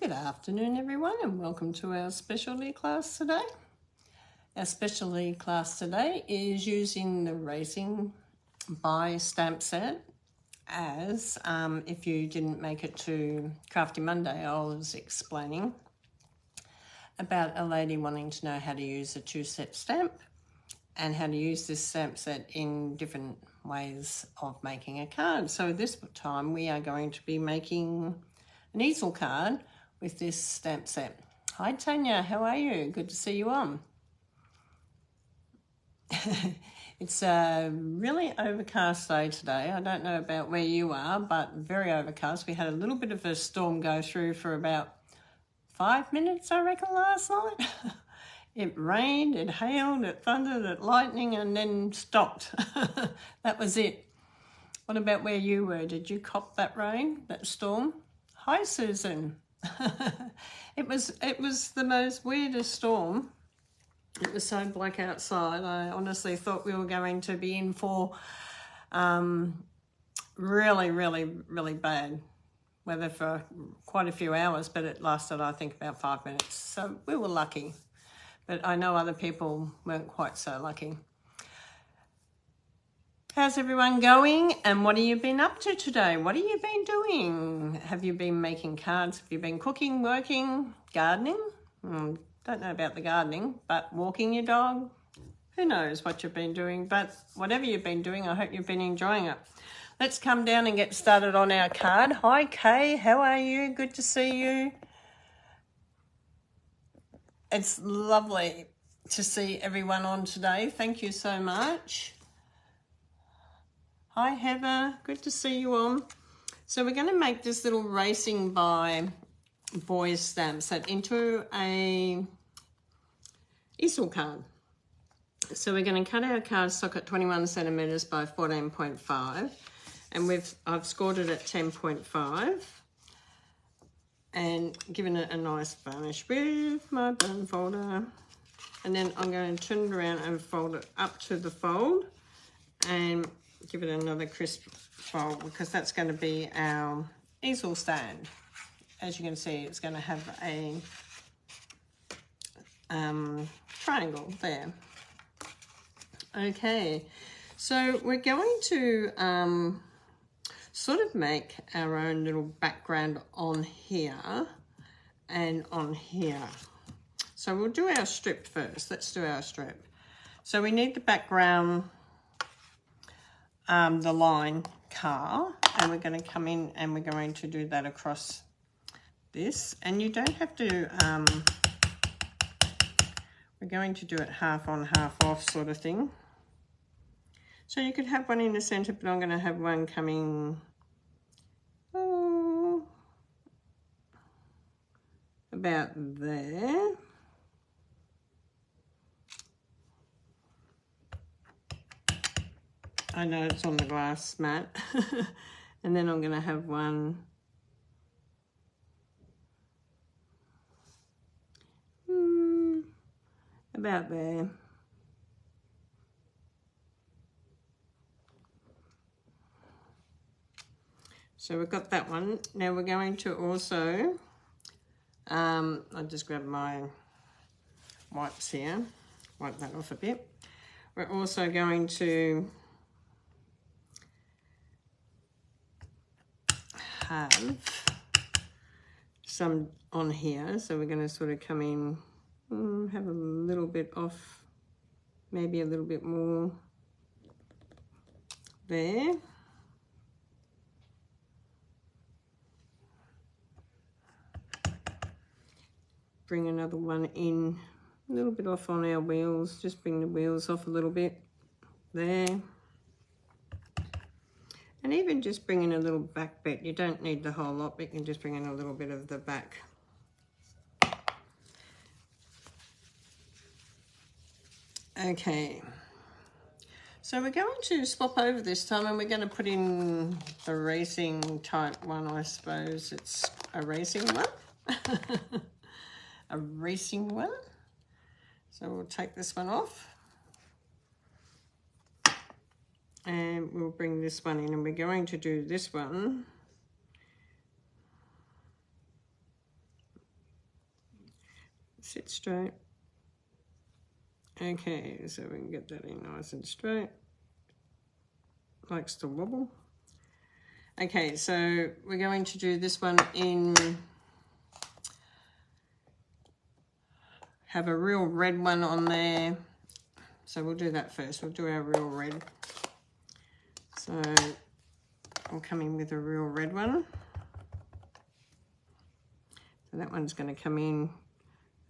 Good afternoon everyone and welcome to our specialty class today. Our specialty class today is using the Racing by stamp set as if you didn't make it to Crafty Monday, I was explaining about a lady wanting to know how to use a two-step stamp and how to use this stamp set in different ways of making a card. So this time we are going to be making an easel card with this stamp set. Hi Tanya, how are you? Good to see you on. It's a really overcast day today. I don't know about where you are, but very overcast. We had a little bit of a storm go through for about 5 minutes, I reckon, last night. It rained, it hailed, it thundered, it lightning, and then stopped. That was it. What about where you were? Did you cop that rain, that storm? Hi Susan. It was the most weirdest storm. It was so black outside. I honestly thought we were going to be in for really bad weather for quite a few hours, but it lasted, I think, about 5 minutes. So we were lucky, but I know other people weren't quite so lucky. How's everyone going and what have you been up to today? What have you been doing? Have you been making cards? Have you been cooking, working, gardening? Don't know about the gardening, but walking your dog? Who knows what you've been doing, but whatever you've been doing, I hope you've been enjoying it. Let's come down and get started on our card. Hi Kay, how are you? Good to see you. It's lovely to see everyone on today. Thank you so much. Hi Heather, good to see you on. So we're going to make this little Racing by boys stamp set into a easel card. So we're going to cut our cardstock at 21 centimeters by 14.5, and I've scored it at 10.5 and given it a nice varnish with my bone folder, and then I'm going to turn it around and fold it up to the fold and give it another crisp fold, because that's going to be our easel stand. As you can see, it's going to have a triangle there. Okay, so we're going to sort of make our own little background on here and on here. So we'll do our strip first. Let's do our strip. So we need the background, the line car, and we're going to come in and we're going to do that across this, and you don't have to we're going to do it half on half off sort of thing. So you could have one in the center, but I'm going to have one coming about there. I know it's on the glass mat. And then I'm going to have one about there. So we've got that one. Now we're going to also, I'll just grab my wipes here, wipe that off a bit. We're also going to have some on here, so we're going to sort of come in, have a little bit off, maybe a little bit more there. Bring another one in, a little bit off on our wheels, just bring the wheels off a little bit there. And even just bring in a little back bit. You don't need the whole lot, but you can just bring in a little bit of the back. Okay, so we're going to swap over this time and we're going to put in the racing type one, I suppose. It's a racing one. A racing one. So we'll take this one off. And we'll bring this one in, and we're going to do this one sit straight. Okay, so we can get that in nice and straight. Likes to wobble. Okay, so we're going to do this one in, have a real red one on there. So we'll do that first. We'll do our real red. So I'll come in with a real red one. So that one's going to come in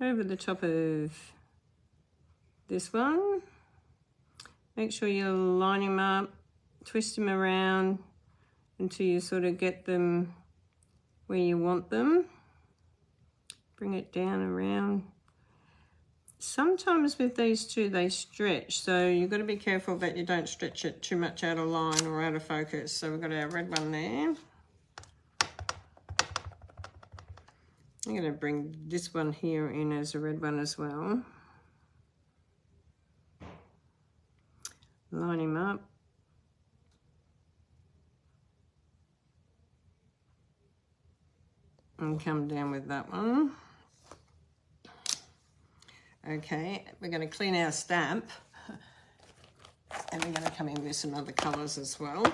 over the top of this one. Make sure you line him up, twist them around until you sort of get them where you want them. Bring it down around. Sometimes with these two they stretch, so you've got to be careful that you don't stretch it too much out of line or out of focus. So we've got our red one there. I'm going to bring this one here in as a red one as well. Line him up. And come down with that one. Okay, we're going to clean our stamp. And we're going to come in with some other colours as well.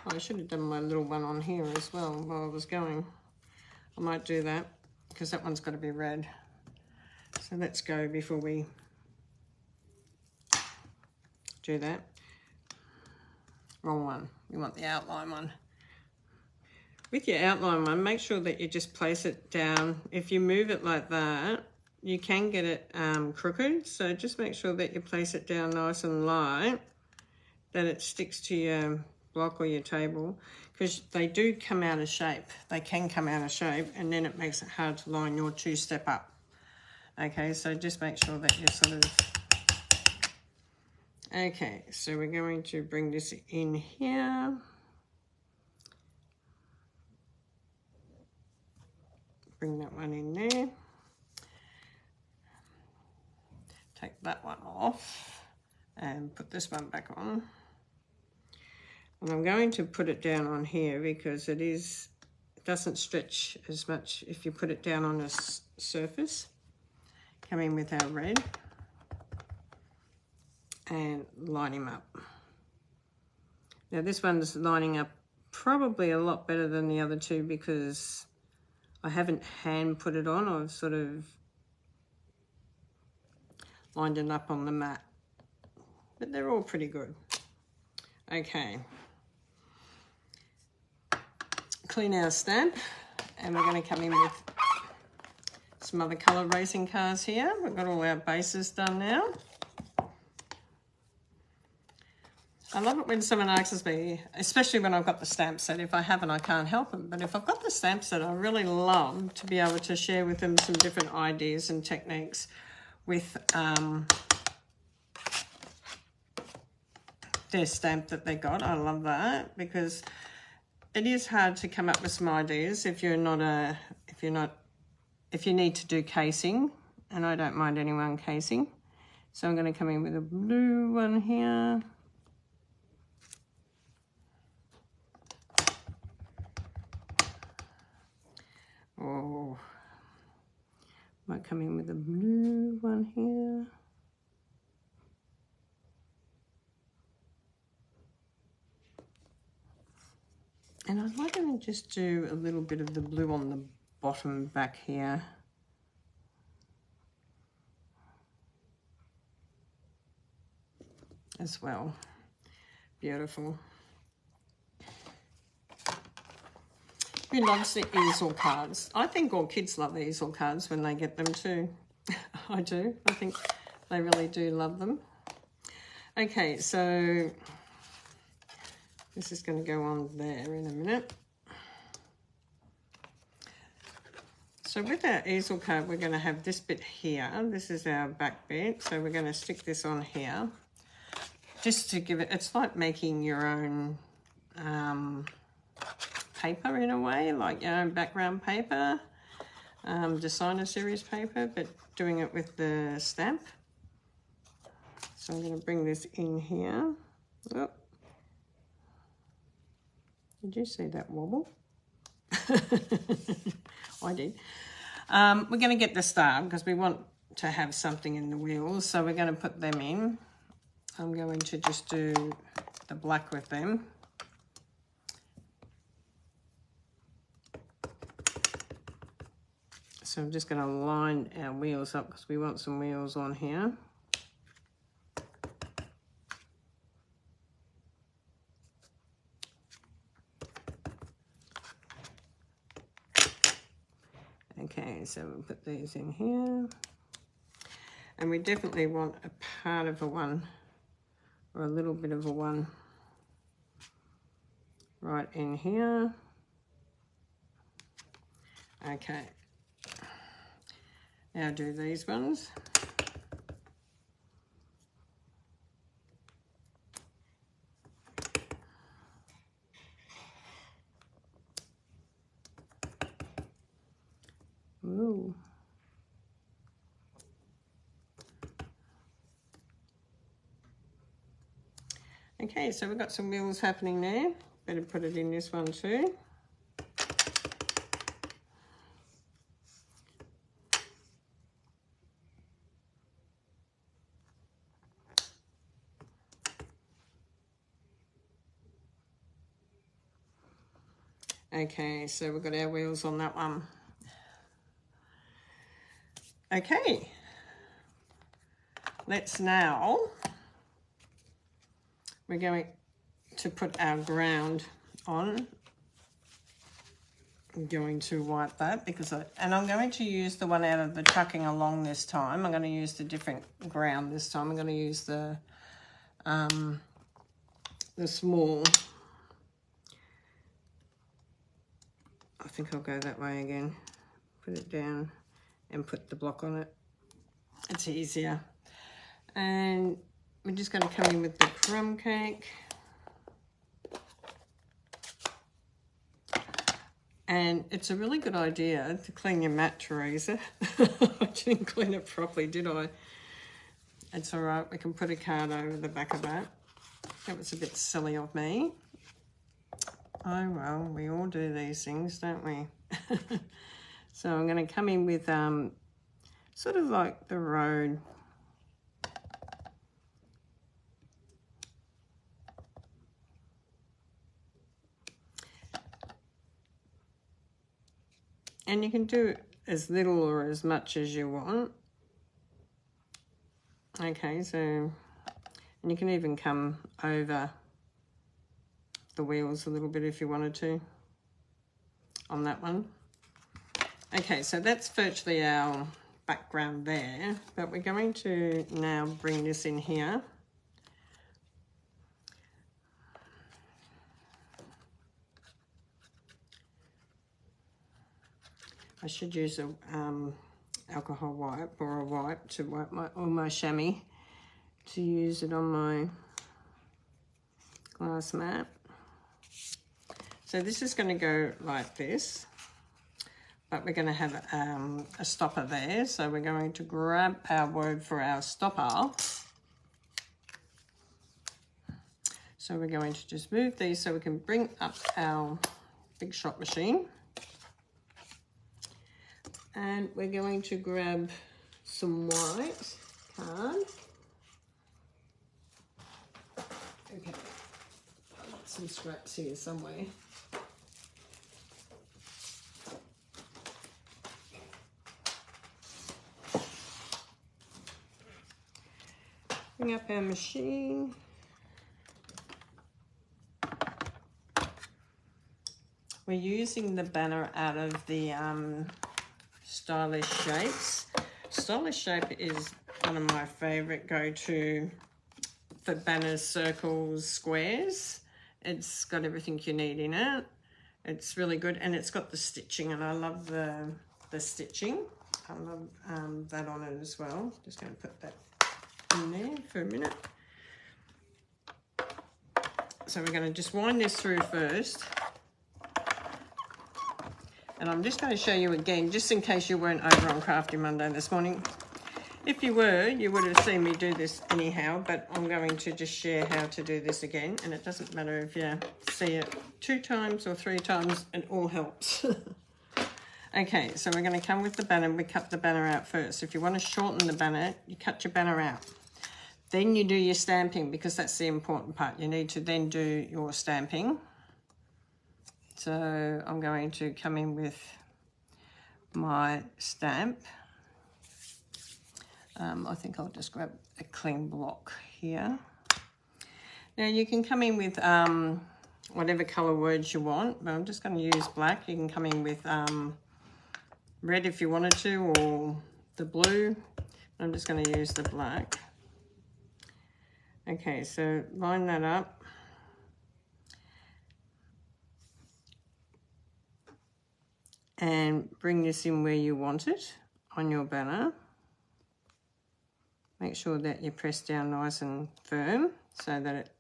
I should have done my little one on here as well while I was going. I might do that because that one's got to be red. So let's go before we do that. Wrong one. We want the outline one. With your outline one, make sure that you just place it down. If you move it like that, you can get it crooked. So just make sure that you place it down nice and light, that it sticks to your block or your table, because they do come out of shape. They can come out of shape, and then it makes it hard to line your two-step up. Okay, so just make sure that you're sort of... Okay, so we're going to bring this in here. Bring that one in there. Take that one off and put this one back on. And I'm going to put it down on here because it doesn't stretch as much if you put it down on a surface. Come in with our red and line him up. Now this one's lining up probably a lot better than the other two because I haven't hand put it on. I've sort of lined it up on the mat, but they're all pretty good. Okay. Clean our stamp, and we're going to come in with some other colour racing cars here. We've got all our bases done now. I love it when someone asks me, especially when I've got the stamp set. If I haven't, I can't help them. But if I've got the stamp set, I really love to be able to share with them some different ideas and techniques with their stamp that they got. I love that because it is hard to come up with some ideas if you need to do casing, and I don't mind anyone casing. So I'm going to come in with a blue one here. Oh, might come in with a blue one here. And I might even just do a little bit of the blue on the bottom back here. As well. Beautiful. Who loves the easel cards? I think all kids love easel cards when they get them too. I do. I think they really do love them. Okay, so this is going to go on there in a minute. So with our easel card, we're going to have this bit here. This is our back bit. So we're going to stick this on here. Just to give it, it's like making your own paper in a way, like your own background paper, designer series paper, but doing it with the stamp. So I'm going to bring this in here. Oh. Did you see that wobble? I did. We're going to get the star because we want to have something in the wheels, so we're going to put them in. I'm going to just do the black with them. So I'm just going to line our wheels up because we want some wheels on here. Okay, so we'll put these in here. And we definitely want a part of a one, or a little bit of a one, right in here. Okay. Now do these ones. Ooh. Okay, so we've got some wheels happening there. Better put it in this one too. Okay, so we've got our wheels on that one. Okay, let's now, we're going to put our ground on. I'm going to wipe that because I'm going to use the one out of the tucking along this time. I'm going to use the different ground this time. I'm going to use the small. I think I'll go that way again. Put it down and put the block on it. It's easier. And we're just going to come in with the crumb cake. And it's a really good idea to clean your mat, Teresa. I didn't clean it properly, did I? It's all right. We can put a card over the back of that. That was a bit silly of me. Oh, well, we all do these things, don't we? So I'm going to come in with sort of like the road. And you can do as little or as much as you want. Okay, so, and you can even come over the wheels a little bit if you wanted to on that one. Okay, so that's virtually our background there, but we're going to now bring this in here. I should use a alcohol wipe or a wipe to wipe all my chamois to use it on my glass mat. So this is going to go like this, but we're going to have a stopper there. So we're going to grab our word for our stopper. So we're going to just move these so we can bring up our big shot machine. And we're going to grab some white card. Okay, I've got some scraps here somewhere. Bring up our machine. We're using the banner out of the Stylish Shapes. Stylish Shape is one of my favourite go-to for banners, circles, squares. It's got everything you need in it. It's really good, and it's got the stitching, and I love the stitching. I love that on it as well. Just going to put that in there for a minute. So we're going to just wind this through first. And I'm just going to show you again, just in case you weren't over on Crafty Monday this morning. If you were, you would have seen me do this anyhow, but I'm going to just share how to do this again, and it doesn't matter if you see it 2 times or 3 times, it all helps. Okay, so we're going to come with the banner. We cut the banner out first. If you want to shorten the banner, you cut your banner out. Then you do your stamping, because that's the important part. You need to then do your stamping. So I'm going to come in with my stamp. I think I'll just grab a clean block here. Now you can come in with whatever colour words you want, but I'm just going to use black. You can come in with red if you wanted to, or the blue. I'm just going to use the black. Okay, so line that up. And bring this in where you want it on your banner. Make sure that you press down nice and firm so that it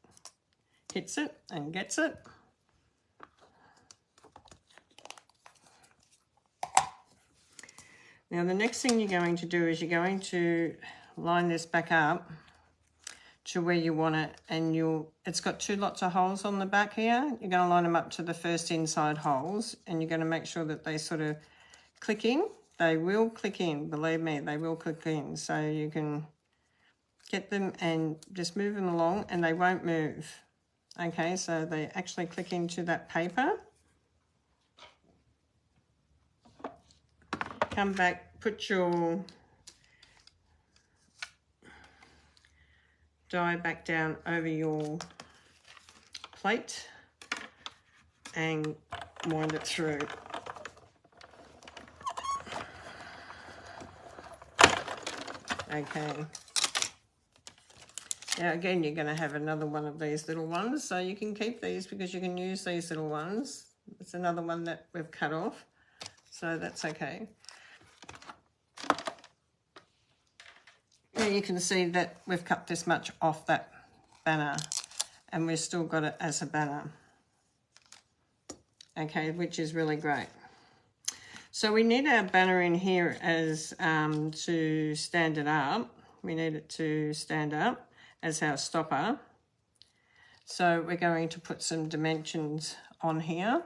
hits it and gets it. Now the next thing you're going to do is you're going to line this back up to where you want it, and it's got 2 lots of holes on the back here. You're going to line them up to the first inside holes, and you're going to make sure that they sort of click in. They will click in, believe me, they will click in. So you can get them and just move them along, and they won't move. Okay, so they actually click into that paper. Come back, put your die back down over your plate and wind it through. Okay. Now again, you're going to have another one of these little ones, so you can keep these because you can use these little ones. It's another one that we've cut off, so that's okay. Now you can see that we've cut this much off that banner, and we've still got it as a banner. Okay, which is really great. So we need our banner in here as to stand it up. We need it to stand up as our stopper. So we're going to put some dimensions on here.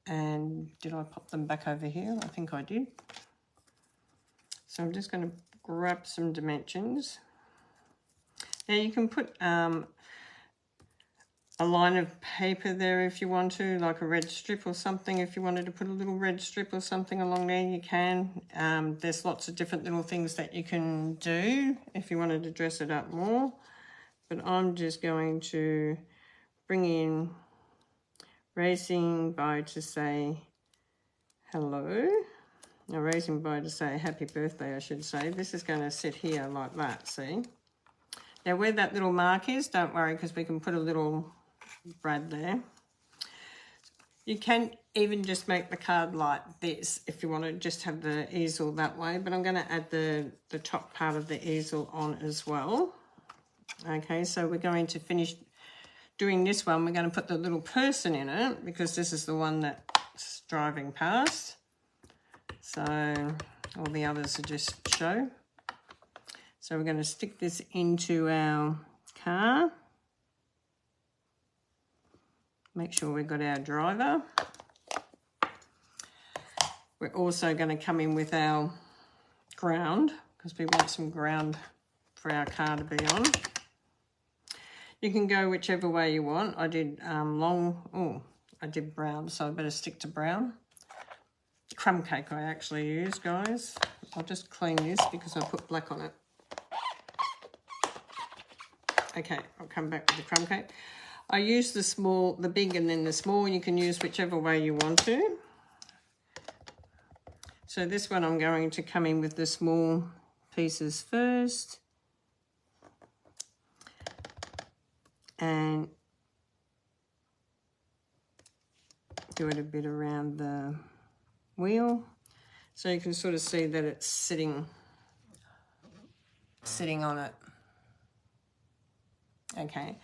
And did I pop them back over here? I think I did. So I'm just going to grab some dimensions. Now you can put a line of paper there if you want to, like a red strip or something. If you wanted to put a little red strip or something along there, you can. There's lots of different little things that you can do if you wanted to dress it up more. But I'm just going to bring in raising by to say hello. Now raising by to say happy birthday, I should say. This is going to sit here like that, see? Now where that little mark is, don't worry, because we can put a little brad there. You can even just make the card like this if you want to just have the easel that way, but I'm going to add the top part of the easel on as well. Okay, so we're going to finish doing this one. We're going to put the little person in it because this is the one that's driving past. So all the others are just show. So we're going to stick this into our car. Make sure we've got our driver. We're also going to come in with our ground because we want some ground for our car to be on. You can go whichever way you want. I did I did brown, so I better stick to brown. Crumb cake I actually use, guys. I'll just clean this because I put black on it. Okay, I'll come back with the crumb cake. I use the small, the big and then the small. You can use whichever way you want to. So this one I'm going to come in with the small pieces first. And do it a bit around the wheel. So you can sort of see that it's sitting on it. Okay.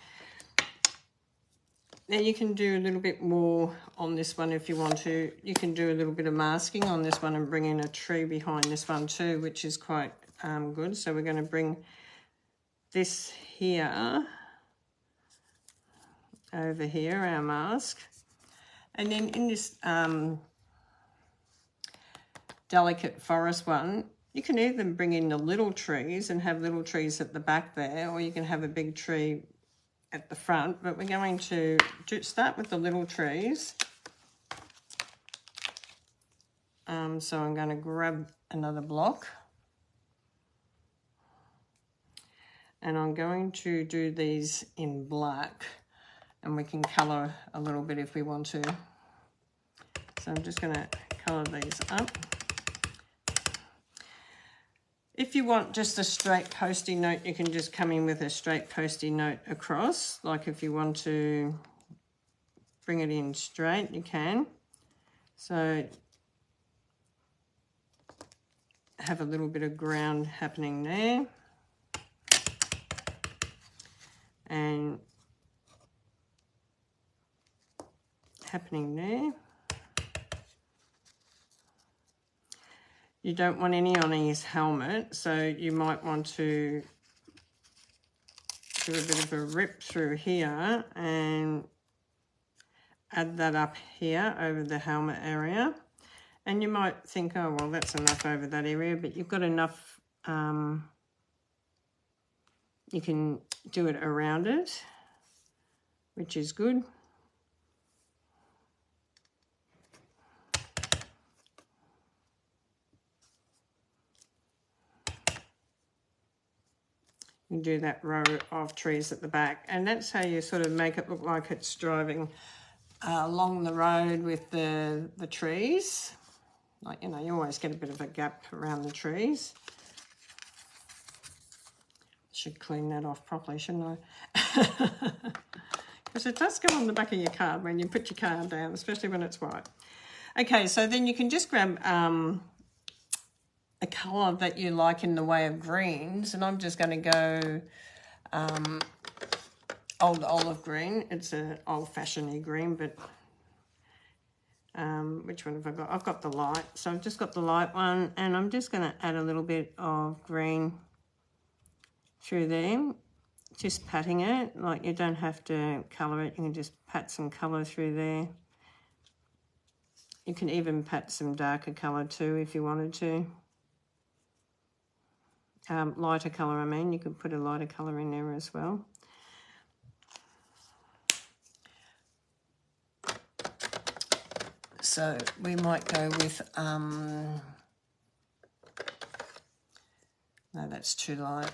Now you can do a little bit more on this one if you want to. You can do a little bit of masking on this one and bring in a tree behind this one too, which is quite good. So we're going to bring this here over here, our mask. And then in this delicate forest one, you can either bring in the little trees and have little trees at the back there, or you can have a big tree at the front, but we're going to start with the little trees. So I'm going to grab another block and I'm going to do these in black, and we can colour a little bit if we want to. So I'm just going to colour these up. If you want just a straight posty note, you can just come in with a straight posty note across. Like if you want to bring it in straight, you can. So have a little bit of ground happening there. And happening there. You don't want any on his helmet, so you might want to do a bit of a rip through here and add that up here over the helmet area. And you might think, oh, well, that's enough over that area, but you've got enough, you can do it around it, which is good. You do that row of trees at the back, and that's how you sort of make it look like it's driving along the road with the trees. Like, you know, you always get a bit of a gap around the trees. Should clean that off properly, shouldn't I? Because it does go on the back of your card when you put your card down, especially when it's white. Okay, so then you can just grab a colour that you like in the way of greens, and I'm just going to go old olive green. It's an old-fashioned green, but which one have I got? I've got the light, so I've just got the light one, and I'm just going to add a little bit of green through there, just patting it. Like, you don't have to colour it, you can just pat some colour through there. You can even pat some darker colour too if you wanted to. Lighter colour, I mean, you could put a lighter colour in there as well. So we might go with, no, that's too light.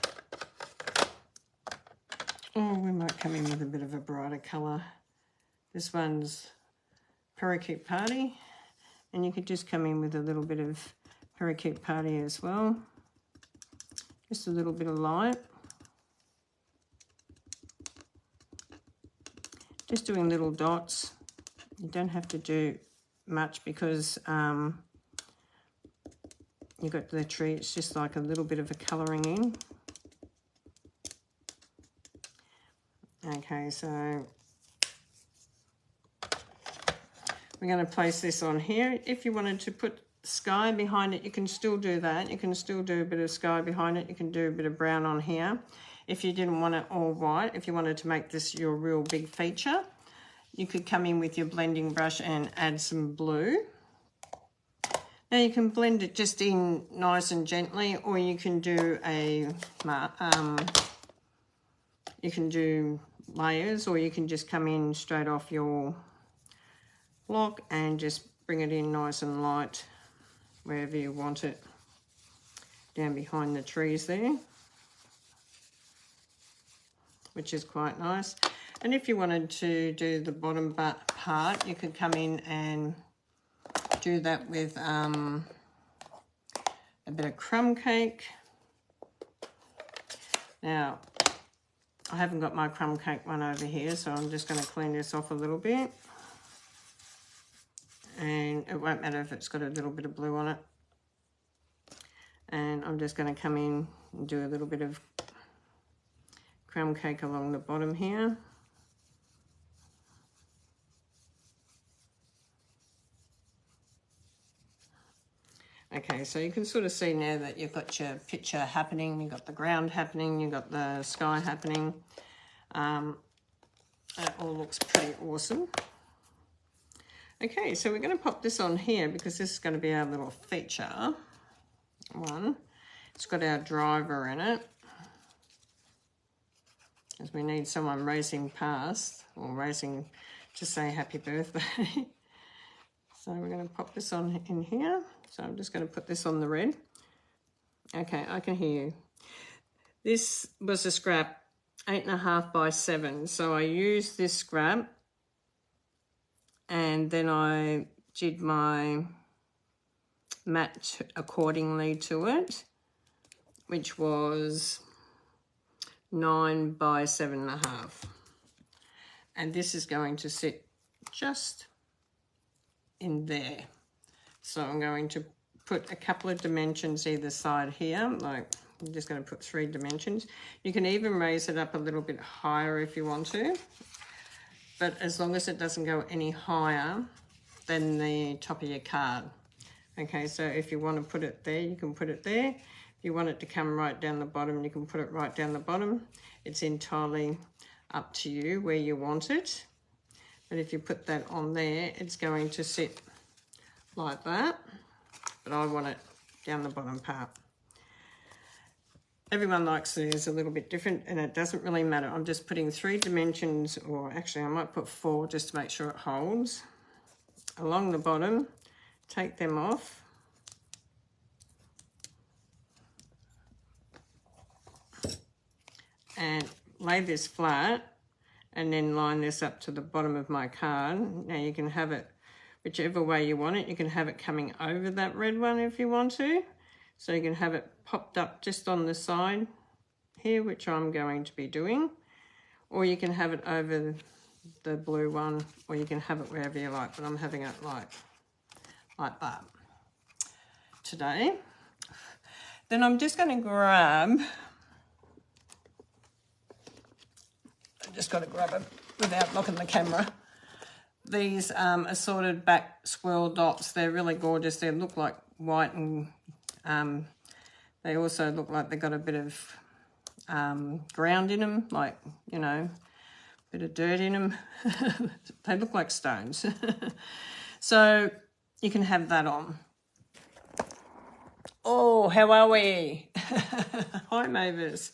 Or we might come in with a bit of a brighter colour. This one's Parakeet Party, and you could just come in with a little bit of Parakeet Party as well. Just a little bit of light. Just doing little dots. You don't have to do much because you've got the tree. It's just like a little bit of a colouring in. Okay, so we're going to place this on here. If you wanted to put sky behind it, you can still do that. You can still do a bit of sky behind it. You can do a bit of brown on here. If you didn't want it all white, if you wanted to make this your real big feature, you could come in with your blending brush and add some blue. Now you can blend it just in nice and gently, or you can do you can do layers, or you can just come in straight off your block and just bring it in nice and light wherever you want it, down behind the trees there, which is quite nice. And if you wanted to do the bottom part, you could come in and do that with a bit of crumb cake. Now, I haven't got my crumb cake one over here, so I'm just going to clean this off a little bit. And it won't matter if it's got a little bit of blue on it. And I'm just going to come in and do a little bit of crumb cake along the bottom here. Okay, so you can sort of see now that you've got your picture happening, you've got the ground happening, you've got the sky happening. That all looks pretty awesome. Okay, so we're going to pop this on here because this is going to be our little feature one. It's got our driver in it, as we need someone racing past or racing to say happy birthday. So we're going to pop this on in here. So I'm just going to put this on the red. Okay, I can hear you. This was a scrap 8.5 by 7. So I used this scrap and then I did my mat accordingly to it, which was 9 by 7.5. And this is going to sit just in there. So I'm going to put a couple of dimensions either side here, like I'm just going to put 3 dimensions. You can even raise it up a little bit higher if you want to, but as long as it doesn't go any higher than the top of your card. Okay, so if you want to put it there, you can put it there. If you want it to come right down the bottom, you can put it right down the bottom. It's entirely up to you where you want it. But if you put that on there, it's going to sit like that. But I want it down the bottom part. Everyone likes theirs a little bit different, and it doesn't really matter. I'm just putting 3 dimensions, or actually I might put 4 just to make sure it holds. Along the bottom, take them off. And lay this flat, and then line this up to the bottom of my card. Now you can have it whichever way you want it. You can have it coming over that red one if you want to. So you can have it popped up just on the side here, which I'm going to be doing. Or you can have it over the blue one, or you can have it wherever you like, but I'm having it like that today. Then I'm just going to grab, I just got to grab it without knocking the camera. These assorted back swirl dots, they're really gorgeous. They look like white, and they also look like they've got a bit of ground in them, like, you know, a bit of dirt in them. They look like stones. So you can have that on. Oh, how are we? Hi, Mavis.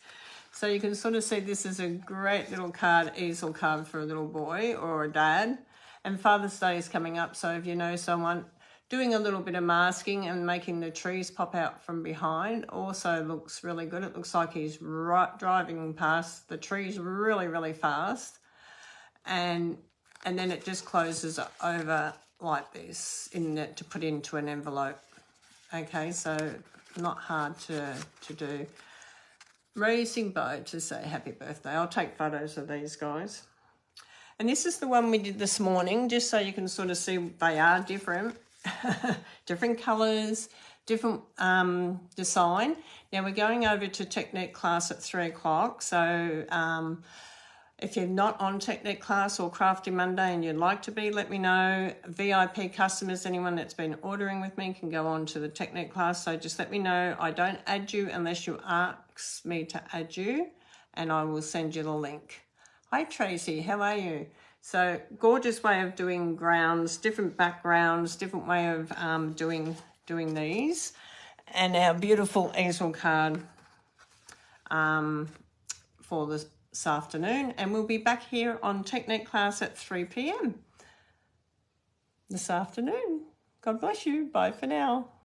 So you can sort of see this is a great little card, easel card for a little boy or a dad. And Father's Day is coming up, so if you know someone, doing a little bit of masking and making the trees pop out from behind also looks really good. It looks like he's driving past the trees really, really fast. And then it just closes over like this to put into an envelope. Okay, so not hard to do. Raising bow to say happy birthday. I'll take photos of these guys. And this is the one we did this morning, just so you can sort of see they are different. Different colours, different design. Now we're going over to Technique class at 3 o'clock. So if you're not on Technique class or Crafty Monday and you'd like to be, let me know. VIP customers, anyone that's been ordering with me, can go on to the Technique class. So just let me know. I don't add you unless you ask me to add you, and I will send you the link. Hi Tracy, how are you? So gorgeous way of doing grounds, different backgrounds, different way of doing these. And our beautiful easel card for this afternoon. And we'll be back here on Technique class at 3 p.m. this afternoon. God bless you. Bye for now.